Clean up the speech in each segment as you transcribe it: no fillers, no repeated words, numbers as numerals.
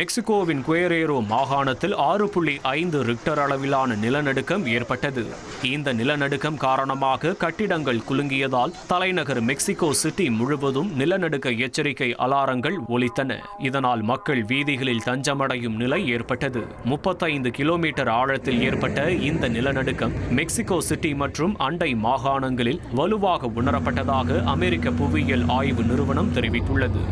மெக்சிகோவின் குவேரேரோ மாகாணத்தில் 6.5 ரிக்டர் அளவிலான நிலநடுக்கம் ஏற்பட்டது. இந்த நிலநடுக்கம் காரணமாக கட்டிடங்கள் குலுங்கியதால் தலைநகர் மெக்சிகோ சிட்டி முழுவதும் நிலநடுக்க எச்சரிக்கை அலாரங்கள் ஒலித்தன. இதனால் மக்கள் வீதிகளில் தஞ்சமடையும் நிலை ஏற்பட்டது. 35 கிலோமீட்டர் ஆழத்தில் ஏற்பட்ட இந்த நிலநடுக்கம் மெக்சிகோ சிட்டி மற்றும் அண்டை மாகாணங்களில் வலுவாக உணரப்பட்டதாக அமெரிக்க புவியியல் ஆய்வு நிறுவனம் தெரிவித்துள்ளது.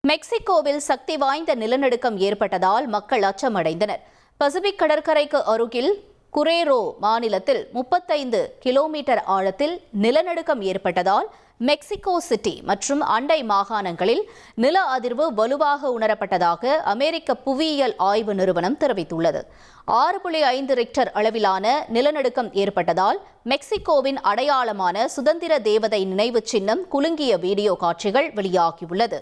மெக்சிகோவில் சக்தி வாய்ந்த நிலநடுக்கம் ஏற்பட்டதால் மக்கள் அச்சமடைந்தனர். பசிபிக் கடற்கரைக்கு அருகில் குரேரோ மாநிலத்தில் 35 கிலோமீட்டர் ஆழத்தில் நிலநடுக்கம் ஏற்பட்டதால் மெக்சிகோ சிட்டி மற்றும் அண்டை மாகாணங்களில் நில அதிர்வு வலுவாக உணரப்பட்டதாக அமெரிக்க புவியியல் ஆய்வு நிறுவனம் தெரிவித்துள்ளது. 6.5 ரிக்டர் அளவிலான நிலநடுக்கம் ஏற்பட்டதால் மெக்சிகோவின் அடையாளமான சுதந்திர தேவதை நினைவு சின்னம் குலுங்கிய வீடியோ காட்சிகள் வெளியாகியுள்ளது.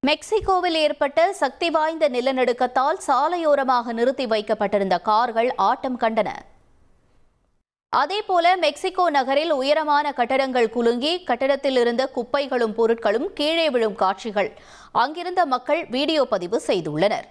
மெக்சிகோவில் ஏற்பட்ட சக்தி வாய்ந்த நிலநடுக்கத்தால் சாலையோரமாக நிறுத்தி வைக்கப்பட்டிருந்த கார்கள் ஆட்டம் கண்டன. அதேபோல மெக்சிகோ நகரில் உயரமான கட்டடங்கள் குலுங்கி கட்டடத்தில் இருந்த குப்பைகளும் பொருட்களும் கீழே விழும் காட்சிகள் அங்கிருந்த மக்கள் வீடியோ பதிவு செய்துள்ளனர்.